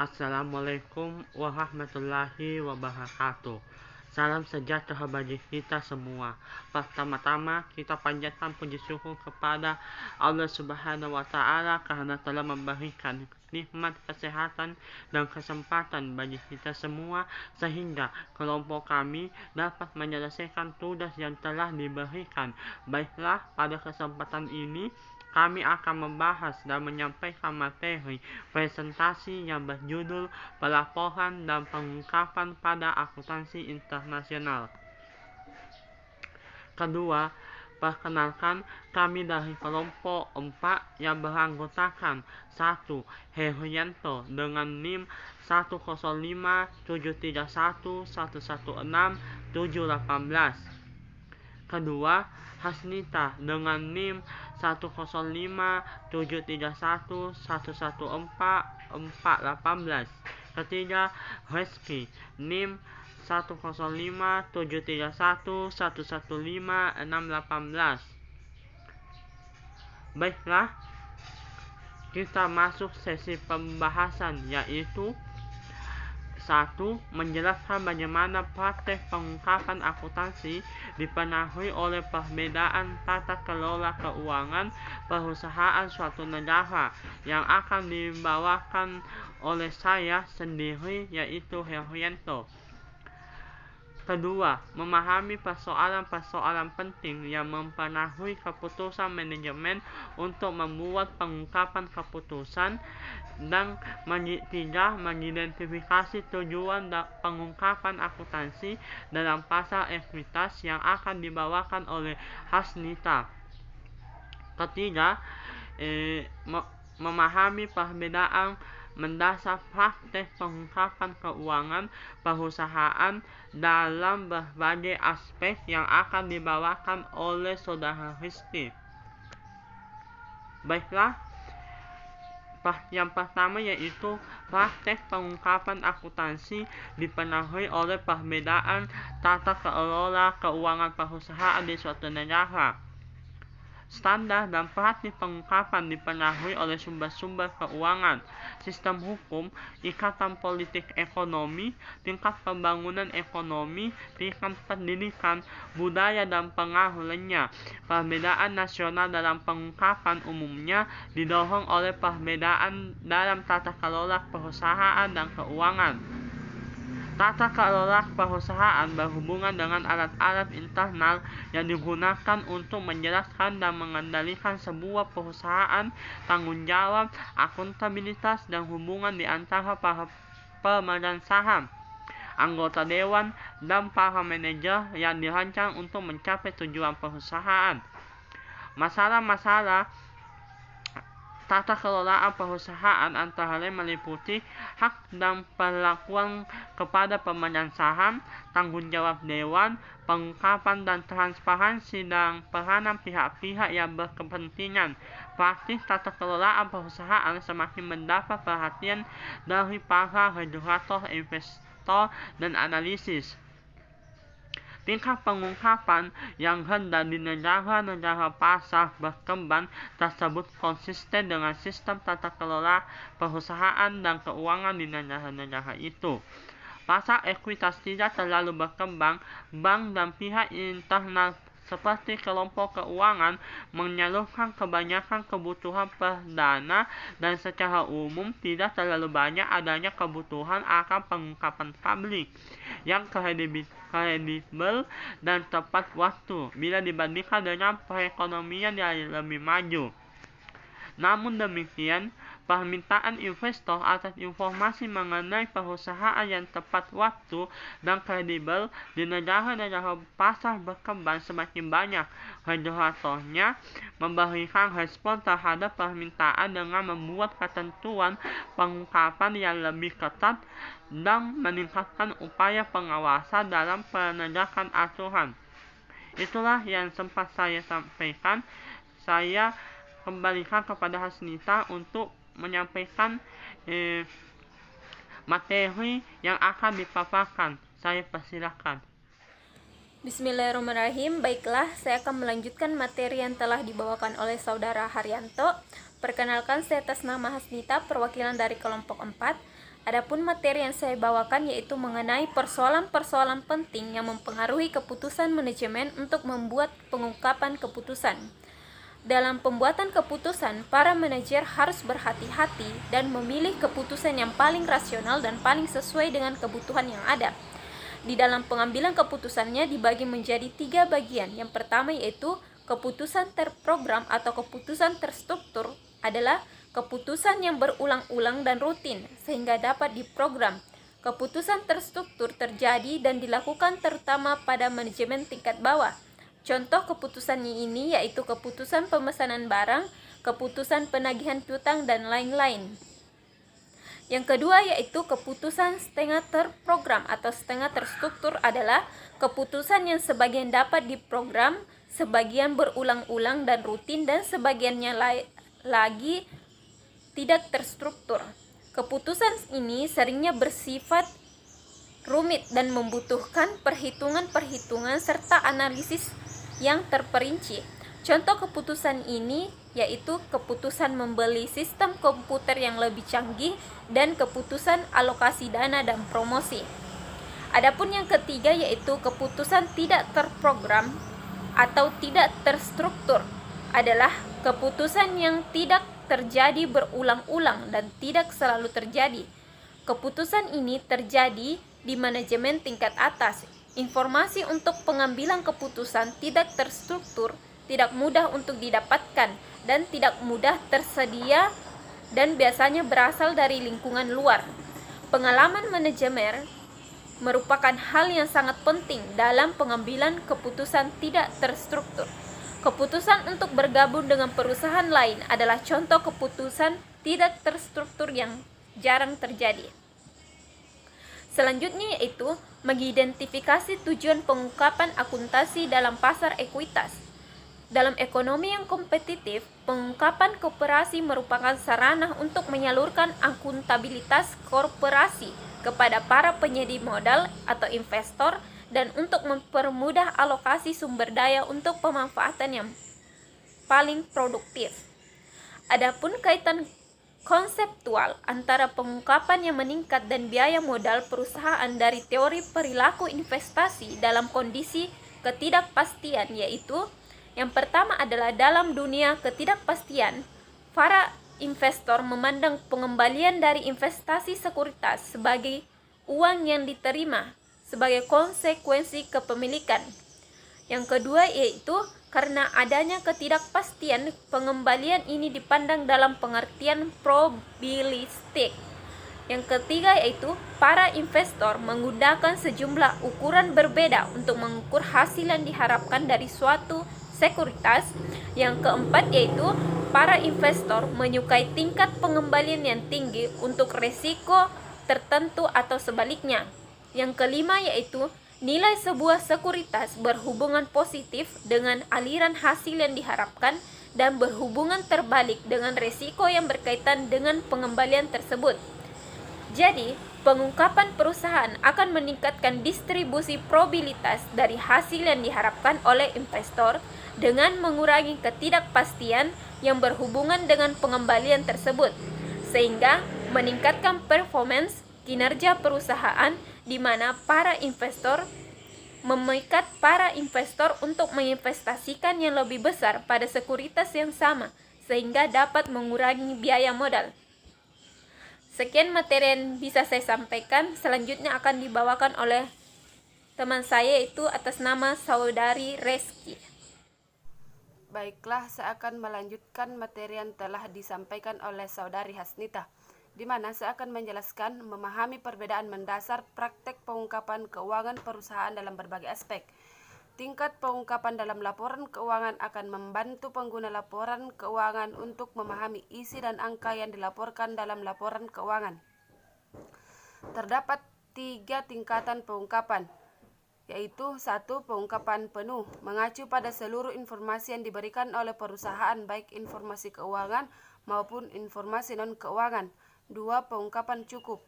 Assalamualaikum warahmatullahi wabarakatuh. Salam sejahtera bagi kita semua. Pertama-tama kita panjatkan puji syukur kepada Allah Subhanahu wa Ta'ala karena telah memberikan nikmat kesehatan dan kesempatan bagi kita semua sehingga kelompok kami dapat menyelesaikan tugas yang telah diberikan. Baiklah, pada kesempatan ini kami akan membahas dan menyampaikan materi presentasi yang berjudul Pelaporan dan Pengungkapan pada Akuntansi Internasional. Kedua, perkenalkan kami dari kelompok 4 yang beranggotakan 1. Herianto dengan NIM 105731116 Kedua, Hasnita dengan NIM 105731114 Ketiga, Reski NIM 105731115 Baiklah, kita masuk sesi pembahasan, yaitu 1. Menjelaskan bagaimana praktek pengungkapan akuntansi dipengaruhi oleh perbedaan tata kelola keuangan perusahaan suatu negara yang akan dibawakan oleh saya sendiri, yaitu Herianto. Kedua, memahami persoalan-persoalan penting yang mempengaruhi keputusan manajemen untuk membuat pengungkapan keputusan. Dan tiga, mengidentifikasi tujuan pengungkapan akuntansi dalam pasar ekuitas yang akan dibawakan oleh Hasnita. Ketiga, memahami perbedaan mendasar praktek pengungkapan keuangan perusahaan dalam berbagai aspek yang akan dibawakan oleh Saudara Rizky. Baiklah, yang pertama yaitu praktek pengungkapan akuntansi dipengaruhi oleh perbedaan tata kelola keuangan perusahaan di suatu negara. Standar dan praktik pengungkapan dipengaruhi oleh sumber-sumber keuangan, sistem hukum, ikatan politik ekonomi, tingkat pembangunan ekonomi, tingkat pendidikan, budaya, dan pengaruh lainnya. Perbedaan nasional dalam pengungkapan umumnya didorong oleh perbedaan dalam tata kelola perusahaan dan keuangan. Tata kelola perusahaan berhubungan dengan alat-alat internal yang digunakan untuk menjelaskan dan mengendalikan sebuah perusahaan, tanggung jawab, akuntabilitas, dan hubungan di antara para pemegang saham, anggota dewan, dan para manajer yang dirancang untuk mencapai tujuan perusahaan. Masalah-masalah tata kelolaan perusahaan antara lain meliputi hak dan perlakuan kepada pemegang saham, tanggung jawab dewan, pengungkapan dan transparansi, dan peranan pihak-pihak yang berkepentingan. Praktik tata kelolaan perusahaan semakin mendapat perhatian dari para regulator, investor, dan analisis. Tingkat pengungkapan yang rendah di negara-negara pasar berkembang tersebut konsisten dengan sistem tata kelola perusahaan dan keuangan di negara-negara itu. Pasar ekuitas tidak terlalu berkembang. Bank dan pihak internal seperti kelompok keuangan menyalurkan kebanyakan kebutuhan perdana, dan secara umum tidak terlalu banyak adanya kebutuhan akan pengungkapan publik yang kredibel dan tepat waktu bila dibandingkan dengan perekonomian yang lebih maju. Namun demikian, permintaan investor atas informasi mengenai perusahaan yang tepat waktu dan kredibel di negara-negara pasar berkembang semakin banyak. Regulatornya memberikan respon terhadap permintaan dengan membuat ketentuan pengungkapan yang lebih ketat dan meningkatkan upaya pengawasan dalam penegakan aturan. Itulah yang sempat saya sampaikan. Saya kembalikan kepada Hasnita untuk menyampaikan materi yang akan dipaparkan. Saya persilakan. Bismillahirrahmanirrahim. Baiklah, saya akan melanjutkan materi yang telah dibawakan oleh Saudara Herianto. Perkenalkan, saya atas nama Hasnita, perwakilan dari kelompok 4. Adapun materi yang saya bawakan yaitu mengenai persoalan-persoalan penting yang mempengaruhi keputusan manajemen untuk membuat pengungkapan keputusan. Dalam pembuatan keputusan, para manajer harus berhati-hati dan memilih keputusan yang paling rasional dan paling sesuai dengan kebutuhan yang ada. Di dalam pengambilan keputusannya dibagi menjadi 3 bagian. Yang pertama yaitu keputusan terprogram atau keputusan terstruktur adalah keputusan yang berulang-ulang dan rutin sehingga dapat diprogram. Keputusan terstruktur terjadi dan dilakukan terutama pada manajemen tingkat bawah. Contoh keputusannya ini yaitu keputusan pemesanan barang, keputusan penagihan piutang, dan lain-lain. Yang kedua yaitu keputusan setengah terprogram atau setengah terstruktur adalah keputusan yang sebagian dapat diprogram, sebagian berulang-ulang dan rutin, dan sebagiannya lagi tidak terstruktur. Keputusan ini seringnya bersifat rumit dan membutuhkan perhitungan-perhitungan serta analisis yang terperinci. Contoh keputusan ini yaitu keputusan membeli sistem komputer yang lebih canggih dan keputusan alokasi dana dan promosi. Adapun yang ketiga yaitu keputusan tidak terprogram atau tidak terstruktur adalah keputusan yang tidak terjadi berulang-ulang dan tidak selalu terjadi. Keputusan ini terjadi di manajemen tingkat atas. Informasi untuk pengambilan keputusan tidak terstruktur, tidak mudah untuk didapatkan, dan tidak mudah tersedia dan biasanya berasal dari lingkungan luar. Pengalaman manajemen merupakan hal yang sangat penting dalam pengambilan keputusan tidak terstruktur. Keputusan untuk bergabung dengan perusahaan lain adalah contoh keputusan tidak terstruktur yang jarang terjadi. Selanjutnya yaitu mengidentifikasi tujuan pengungkapan akuntansi dalam pasar ekuitas. Dalam ekonomi yang kompetitif, pengungkapan koperasi merupakan sarana untuk menyalurkan akuntabilitas korporasi kepada para penyedia modal atau investor dan untuk mempermudah alokasi sumber daya untuk pemanfaatan yang paling produktif. Adapun kaitan konseptual antara pengungkapan yang meningkat dan biaya modal perusahaan dari teori perilaku investasi dalam kondisi ketidakpastian yaitu yang pertama adalah dalam dunia ketidakpastian, para investor memandang pengembalian dari investasi sekuritas sebagai uang yang diterima sebagai konsekuensi kepemilikan. Yang kedua yaitu karena adanya ketidakpastian, pengembalian ini dipandang dalam pengertian probabilistik. Yang ketiga yaitu para investor menggunakan sejumlah ukuran berbeda untuk mengukur hasil yang diharapkan dari suatu sekuritas. Yang keempat yaitu para investor menyukai tingkat pengembalian yang tinggi untuk risiko tertentu atau sebaliknya. Yang kelima yaitu nilai sebuah sekuritas berhubungan positif dengan aliran hasil yang diharapkan dan berhubungan terbalik dengan risiko yang berkaitan dengan pengembalian tersebut. Jadi, pengungkapan perusahaan akan meningkatkan distribusi probabilitas dari hasil yang diharapkan oleh investor dengan mengurangi ketidakpastian yang berhubungan dengan pengembalian tersebut, sehingga meningkatkan performance kinerja perusahaan di mana para investor memikat para investor untuk menginvestasikan yang lebih besar pada sekuritas yang sama sehingga dapat mengurangi biaya modal. Sekian materi yang bisa saya sampaikan. Selanjutnya akan dibawakan oleh teman saya yaitu atas nama Saudari Reski. Baiklah, saya akan melanjutkan materi yang telah disampaikan oleh Saudari Hasnita, di mana saya akan menjelaskan memahami perbedaan mendasar praktek pengungkapan keuangan perusahaan dalam berbagai aspek. Tingkat pengungkapan dalam laporan keuangan akan membantu pengguna laporan keuangan untuk memahami isi dan angka yang dilaporkan dalam laporan keuangan. Terdapat 3 tingkatan pengungkapan, yaitu 1. Pengungkapan penuh, mengacu pada seluruh informasi yang diberikan oleh perusahaan baik informasi keuangan maupun informasi non-keuangan. 2. Pengungkapan cukup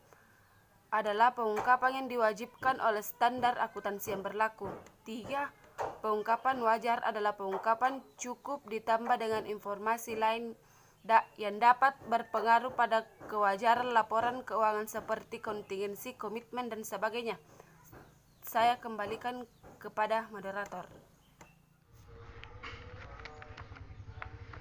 adalah pengungkapan yang diwajibkan oleh standar akuntansi yang berlaku. 3. Pengungkapan wajar adalah pengungkapan cukup ditambah dengan informasi lain yang dapat berpengaruh pada kewajaran laporan keuangan seperti kontingensi, komitmen, dan sebagainya. Saya kembalikan kepada moderator.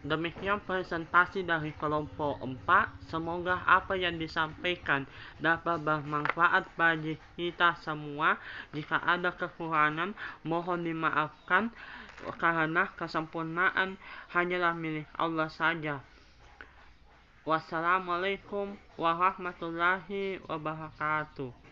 Demikian presentasi dari kelompok 4. Semoga apa yang disampaikan dapat bermanfaat bagi kita semua. Jika ada kekurangan, mohon dimaafkan karena kesempurnaan hanyalah milik Allah saja. Wassalamualaikum warahmatullahi wabarakatuh.